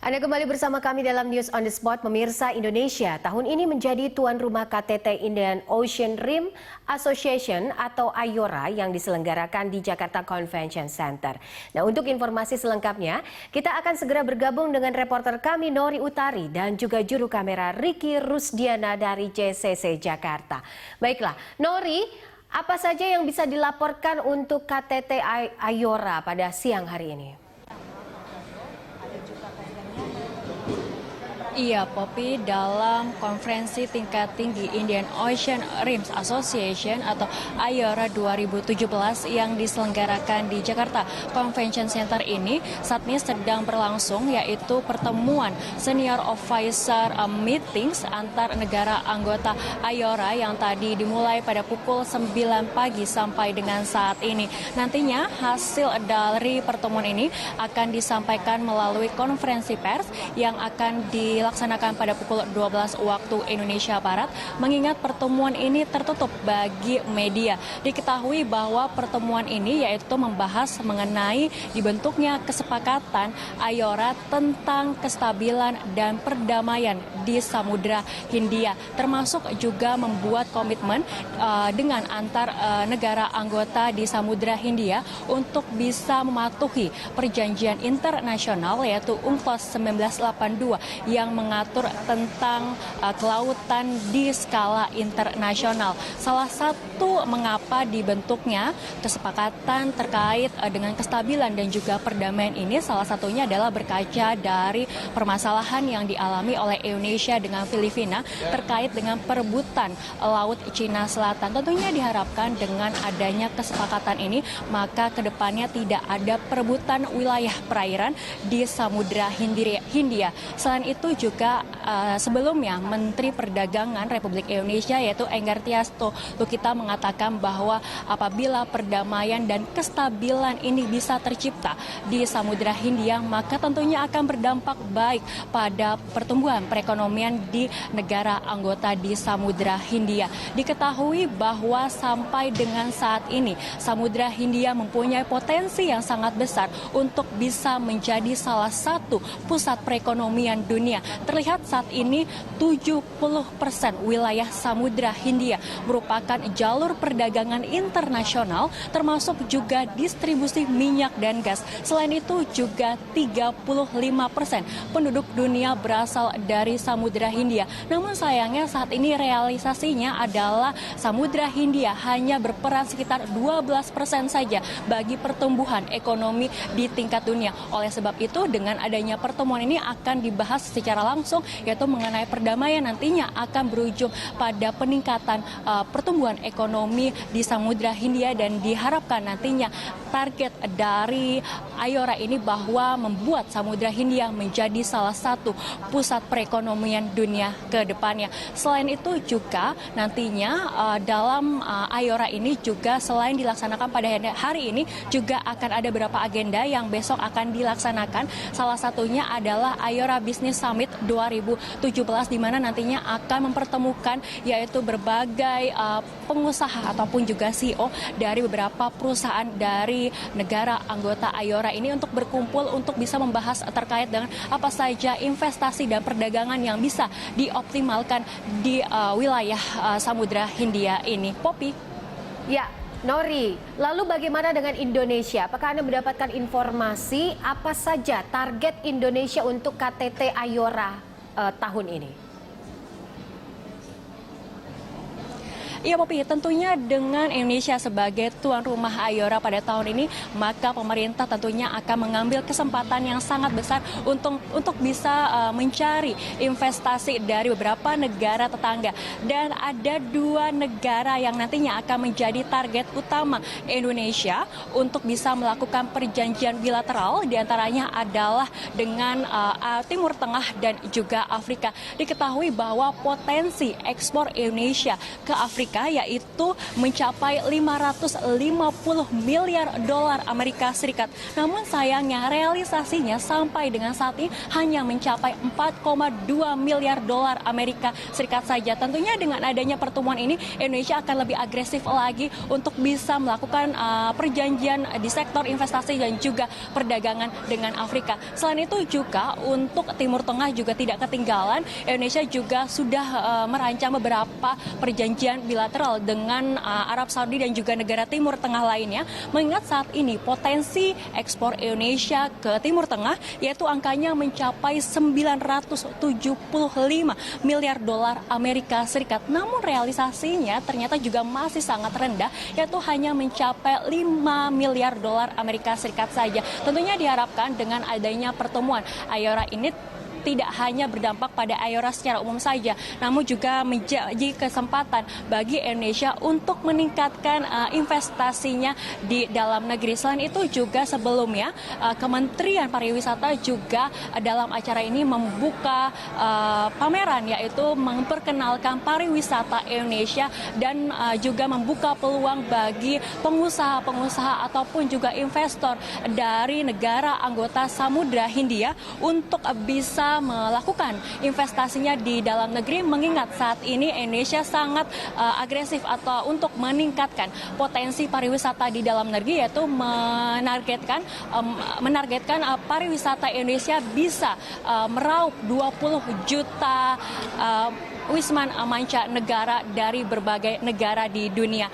Anda kembali bersama kami dalam News on the Spot. Pemirsa, Indonesia tahun ini menjadi tuan rumah KTT Indian Ocean Rim Association atau IORA yang diselenggarakan di Jakarta Convention Center. Nah, untuk informasi selengkapnya, kita akan segera bergabung dengan reporter kami Nori Utari dan juga juru kamera Ricky Rusdiana dari JCC Jakarta. Baiklah, Nori, apa saja yang bisa dilaporkan untuk KTT IORA pada siang hari ini? Iya, Poppy, dalam konferensi tingkat tinggi Indian Ocean Rim Association atau IORA 2017 yang diselenggarakan di Jakarta Convention Center ini saat ini sedang berlangsung, yaitu pertemuan senior officer meetings antar negara anggota IORA yang tadi dimulai pada pukul 9 pagi sampai dengan saat ini. Nantinya hasil dari pertemuan ini akan disampaikan melalui konferensi pers yang akan dilaksanakan pada pukul 12 waktu Indonesia Barat, mengingat pertemuan ini tertutup bagi media. Diketahui bahwa pertemuan ini yaitu membahas mengenai dibentuknya kesepakatan IORA tentang kestabilan dan perdamaian di Samudra Hindia, termasuk juga membuat komitmen dengan antar negara anggota di Samudra Hindia untuk bisa mematuhi perjanjian internasional yaitu UNCLOS 1982 yang mengatur tentang kelautan di skala internasional. Salah satu mengapa dibentuknya kesepakatan terkait dengan kestabilan dan juga perdamaian ini, salah satunya adalah berkaca dari permasalahan yang dialami oleh Indonesia dengan Filipina terkait dengan perebutan Laut Cina Selatan. Tentunya diharapkan dengan adanya kesepakatan ini, maka kedepannya tidak ada perebutan wilayah perairan di Samudra Hindia. Selain itu juga sebelumnya Menteri Perdagangan Republik Indonesia yaitu Enggar Tias Lukita mengatakan bahwa apabila perdamaian dan kestabilan ini bisa tercipta di Samudra Hindia, maka tentunya akan berdampak baik pada pertumbuhan perekonomian di negara anggota di Samudra Hindia. Diketahui bahwa sampai dengan saat ini Samudra Hindia mempunyai potensi yang sangat besar untuk bisa menjadi salah satu pusat perekonomian dunia. Terlihat saat ini 70% wilayah Samudra Hindia merupakan jalur perdagangan internasional, termasuk juga distribusi minyak dan gas. Selain itu juga 35% penduduk dunia berasal dari Samudra Hindia. Namun sayangnya saat ini realisasinya adalah Samudra Hindia hanya berperan sekitar 12% saja bagi pertumbuhan ekonomi di tingkat dunia. Oleh sebab itu, dengan adanya pertemuan ini akan dibahas secara langsung, yaitu mengenai perdamaian nantinya akan berujung pada peningkatan pertumbuhan ekonomi di Samudra Hindia, dan diharapkan nantinya target dari IORA ini bahwa membuat Samudra Hindia menjadi salah satu pusat perekonomian dunia ke depannya. Selain itu juga nantinya dalam IORA ini juga selain dilaksanakan pada hari ini juga akan ada beberapa agenda yang besok akan dilaksanakan. Salah satunya adalah IORA Business Summit 2017 di mana nantinya akan mempertemukan yaitu berbagai pengusaha ataupun juga CEO dari beberapa perusahaan dari negara anggota IORA ini untuk berkumpul untuk bisa membahas terkait dengan apa saja investasi dan perdagangan yang bisa dioptimalkan di wilayah Samudra Hindia ini. Poppy. Ya, Nori, lalu bagaimana dengan Indonesia? Apakah Anda mendapatkan informasi apa saja target Indonesia untuk KTT IORA tahun ini? Iya, Poppy, tentunya dengan Indonesia sebagai tuan rumah IORA pada tahun ini, maka pemerintah tentunya akan mengambil kesempatan yang sangat besar untuk bisa mencari investasi dari beberapa negara tetangga. Dan ada dua negara yang nantinya akan menjadi target utama Indonesia untuk bisa melakukan perjanjian bilateral, diantaranya adalah dengan Timur Tengah dan juga Afrika. Diketahui bahwa potensi ekspor Indonesia ke Afrika Amerika, yaitu mencapai 550 miliar dolar Amerika Serikat. Namun sayangnya realisasinya sampai dengan saat ini hanya mencapai 4,2 miliar dolar Amerika Serikat saja. Tentunya dengan adanya pertemuan ini, Indonesia akan lebih agresif lagi untuk bisa melakukan perjanjian di sektor investasi dan juga perdagangan dengan Afrika. Selain itu juga untuk Timur Tengah juga tidak ketinggalan. Indonesia juga sudah merancang beberapa perjanjian bilateral dengan Arab Saudi dan juga negara Timur Tengah lainnya. Mengingat saat ini potensi ekspor Indonesia ke Timur Tengah yaitu angkanya mencapai 975 miliar dolar Amerika Serikat. Namun realisasinya ternyata juga masih sangat rendah, yaitu hanya mencapai 5 miliar dolar Amerika Serikat saja. Tentunya diharapkan dengan adanya pertemuan IORA ini tidak hanya berdampak pada IORA secara umum saja, namun juga menjadi kesempatan bagi Indonesia untuk meningkatkan investasinya di dalam negeri. Selain itu juga sebelumnya Kementerian Pariwisata juga dalam acara ini membuka pameran, yaitu memperkenalkan pariwisata Indonesia dan juga membuka peluang bagi pengusaha-pengusaha ataupun juga investor dari negara anggota Samudra Hindia untuk bisa melakukan investasinya di dalam negeri, mengingat saat ini Indonesia sangat agresif atau untuk meningkatkan potensi pariwisata di dalam negeri, yaitu menargetkan pariwisata Indonesia bisa meraup 20 juta wisman mancanegara dari berbagai negara di dunia.